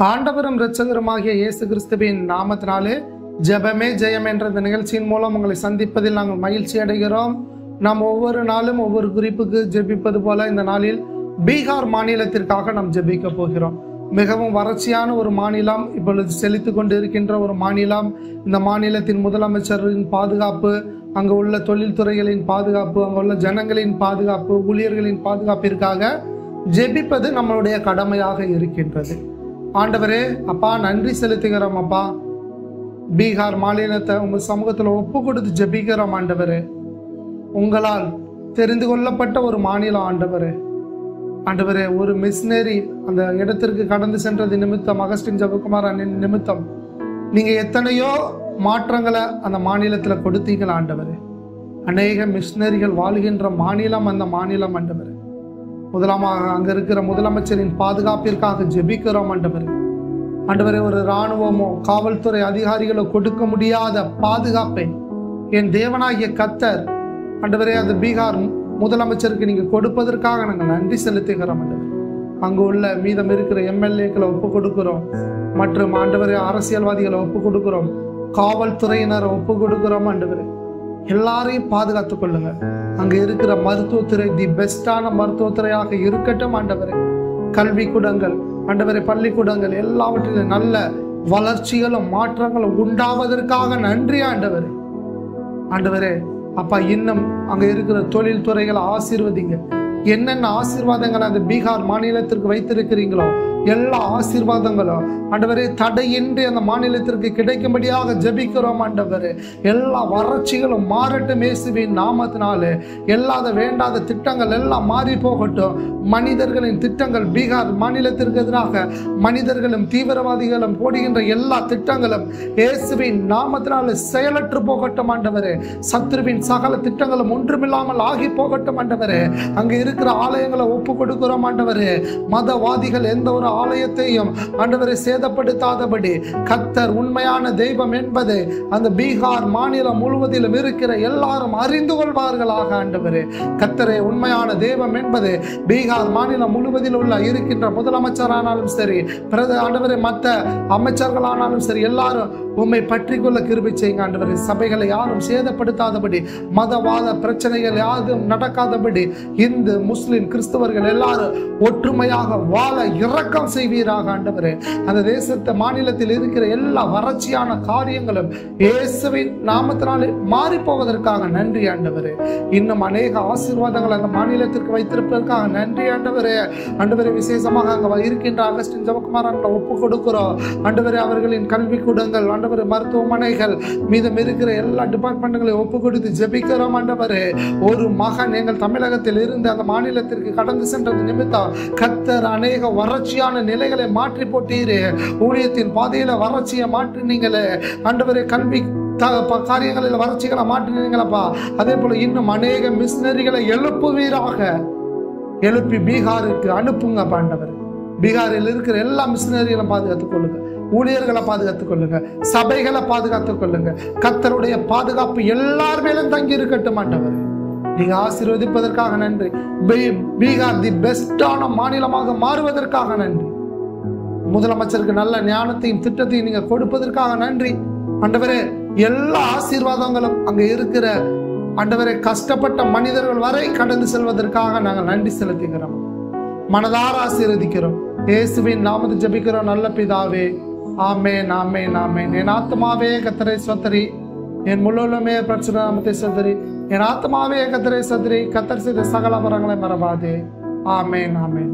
ஆண்டவரும் இரட்சகருமாகிய இயேசு கிறிஸ்துவின் நாமத்தினாலே ஜெபமே ஜெயம் என்ற இந்த நிகழ்ச்சியின் மூலம் உங்களை சந்திப்பதில் நாங்கள் மகிழ்ச்சி அடைகிறோம். நாம் ஒவ்வொரு நாளும் ஒவ்வொரு குறிப்புக்கு ஜெபிப்பது போல இந்த நாளில் பீகார் மாநிலத்திற்காக நாம் ஜெபிக்க போகிறோம். மிகவும் வறட்சியான ஒரு மாநிலம், இப்பொழுது செழித்து கொண்டு இருக்கின்ற ஒரு மாநிலம். இந்த மாநிலத்தின் முதலமைச்சரின் பாதுகாப்பு, அங்கு உள்ள தொழில்துறைகளின் பாதுகாப்பு, அங்கு உள்ள ஜனங்களின் பாதுகாப்பு, ஊழியர்களின் பாதுகாப்பிற்காக ஜெபிப்பது நம்மளுடைய கடமையாக இருக்கின்றது. ஆண்டவரே அப்பா, நன்றி செலுத்துகிறோம் அப்பா. பீகார் மாநிலத்தை உங்கள் சமூகத்தில் ஒப்பு கொடுத்து ஜெபிக்கிறோம் ஆண்டவரே. உங்களால் தெரிந்து கொள்ளப்பட்ட ஒரு மாநிலம் ஆண்டவரே. ஆண்டவரே, ஒரு மிஷினரி அந்த இடத்திற்கு கடந்து சென்றது நிமித்தம், அகஸ்டின் ஜெபகுமார் அண்ணன் நிமித்தம் நீங்க எத்தனையோ மாற்றங்களை அந்த மாநிலத்தில் கொடுத்தீங்களா ஆண்டவரே. அநேக மிஷினரிகள் வாழ்கின்ற மாநிலம் அந்த மாநிலம் ஆண்டவரே. முதலாமாக அங்க இருக்கிற முதலமைச்சரின் பாதுகாப்பிற்காக ஜெபிக்கிறோம் ஆண்டவரே. ஆண்டவரே, ஒரு இராணுவமோ காவல்துறை அதிகாரிகளோ கொடுக்க முடியாத பாதுகாப்பை என் தேவனாகிய கர்த்தர் ஆண்டவரே அந்த பீகார் முதலமைச்சருக்கு நீங்க கொடுப்பதற்காக நாங்கள் நன்றி செலுத்துகிறோம் ஆண்டவரே. அங்கு உள்ள மீதம் இருக்கிற எம்எல்ஏக்களை ஒப்பு கொடுக்கிறோம், மற்றும் ஆண்டவரே அரசியல்வாதிகளை ஒப்பு கொடுக்கிறோம், காவல்துறையினரை ஒப்பு கொடுக்கிறோம் ஆண்டவரே. எல்லாரையும் பாதுகாத்துக் கொள்ளுங்க. அங்க இருக்கிற மருத்துவத்துறை தி பெஸ்டான மருத்துவத்துறையாக இருக்கட்டும் ஆண்டவரே. கல்வி கூடங்கள் ஆண்டவரே, பள்ளிக்கூடங்கள் எல்லாவற்றிலும் நல்ல வளர்ச்சிகளும் மாற்றங்களும் உண்டாவதற்காக நன்றி ஆண்டவரே. ஆண்டவரே அப்பா, இன்னும் அங்க இருக்கிற தொழில் துறைகளை ஆசீர்வதிங்க. என்னென்ன ஆசீர்வாதங்கள் அந்த பீகார் மாநிலத்திற்கு வைத்திருக்கிறீங்களோ எல்லா ஆசீர்வாதங்களும் ஆண்டவரே தடையின்றி அந்த மாநிலத்திற்கு கிடைக்கும்படியாக ஜெபிக்கிறோம் ஆண்டவரே. எல்லா வறட்சிகளும் மாறட்டும் இயேசுவின் நாமத்தினாலே. எல்லாத வேண்டாத திட்டங்கள் எல்லாம் மாறி போகட்டும். மனிதர்களின் திட்டங்கள், பீகார் மாநிலத்திற்கு எதிராக மனிதர்களும் தீவிரவாதிகளும் போடுகின்ற எல்லா திட்டங்களும் இயேசுவின் நாமத்தினாலே செயலற்று போகட்டும் ஆண்டவரே. சத்ருவின் சகல திட்டங்களும் ஒன்றுமில்லாமல் ஆகி போகட்டும் ஆண்டவரே. அங்கு இருக்கிற ஆலயங்களை ஒப்பு கொடுக்கிறோம் ஆண்டவரே. மதவாதிகள் எந்த ஒரு ஆலயத்தையும் ஆண்டவரை சேதப்படுத்தாதபடி கர்த்தர் உண்மையான தெய்வம் என்பதை அந்த பீகார் மாநிலம் முழுவதிலும் இருக்கிற எல்லாரும் அறிந்து கொள்வார்களாக ஆண்டவரே. கர்த்தரே உண்மையான தெய்வம் என்பது பீகார் மாநிலம் முழுவதில் உள்ள இருக்கின்ற முதலமைச்சரானாலும் சரி, ஆண்டவரே மற்ற அமைச்சர்களானாலும் சரி, எல்லாரும் உண்மை பற்றி கொள்ள கிருபை செய்யுங்க ஆண்டவரே. சபைகளை யாரும் சேதப்படுத்தாதபடி, மதவாத பிரச்சனைகள் யாரும் நடக்காதபடி, இந்து முஸ்லிம் கிறிஸ்தவர்கள் எல்லாரும் ஒற்றுமையாக வாழ இரக்கம் செய்வீராக ஆண்டவரே. அந்த தேசத்து மாநிலத்தில் இருக்கிற எல்லா வறட்சியான காரியங்களும் இயேசுவின் நாமத்தினாலே மாறி போவதற்காக நன்றி ஆண்டவரே. இன்னும் அநேக ஆசீர்வாதங்கள் அந்த மாநிலத்திற்கு வைத்திருப்பதற்காக நன்றி ஆண்டவரே. ஆண்டவரே, விசேஷமாக அங்க இருக்கின்ற அகஸ்டின் ஜெபகுமார் ஒப்பு கொடுக்கிறோம் ஆண்டவரே. அவர்களின் கல்வி கூடங்கள் ஆண்டவரே, மருத்துவமனைகள், மீதம் இருக்கிற எல்லா டிபார்ட்மெண்ட்களையும் ஒப்பு கொடுத்து ஜெபிக்கிறோம் ஆண்டவரே. ஒரு மகன் எங்கள் தமிழகத்தில் இருந்து அந்த மாநிலத்திற்கு கடந்து சென்றது நிமித்தம் கர்த்தர் அநேக வறட்சியான நிலைகளை மாற்றி போட்டீரே. ஊழியத்தின் பாதையில வறட்சியை மாற்றினீங்களே ஆண்டவரே. கல்வி காரியங்களில் வறட்சிகளை மாற்றினீங்களப்பா. அதே போல இன்னும் அநேக மிஷினரிகளை எழுப்புவீராக. எழுப்பி பீகாருக்கு அனுப்புங்க ஆண்டவரே. பீகாரில் இருக்கிற எல்லா மிஷினரிகளும் பாதுகாத்துக் கொள்ளுங்க, ஊழியர்களை பாதுகாத்துக் கொள்ளுங்க, சபைகளை பாதுகாத்துக் கொள்ளுங்க. கர்த்தருடைய பாதுகாப்பு எல்லார் மேலும் தங்கி இருக்கட்டும் ஆண்டவரே. நீங்க ஆசீர்வதிப்பதற்காக நன்றி. பீகார் தி பெஸ்டான மாநிலமாக மாறுவதற்காக நன்றி. முதலமைச்சருக்கு நல்ல ஞானத்தையும் திட்டத்தையும் நீங்க கொடுப்பதற்காக நன்றி ஆண்டவரே. எல்லா ஆசீர்வாதங்களும் அங்க இருக்கிற ஆண்டவரே கஷ்டப்பட்ட மனிதர்கள் வரை கடந்து செல்வதற்காக நாங்கள் நன்றி செலுத்துகிறோம். மனதார ஆசீர்வதிக்கிறோம். இயேசுவின் நாமத்தில் ஜெபிக்கிறோம் நல்ல பிதாவே. ஆமென், ஆமென், ஆமென். என் ஆத்மாவே கர்த்தரை ஸ்தோத்திரி, என் முழுவதுமே பிரச்சனை நாமத்தை ஸ்தோத்திரி. என் ஆத்மாவே கர்த்தரை ஸ்தோத்திரி, கர்த்தர் செய்த சகல வரங்களை மறவாதே. ஆமென், ஆமென்.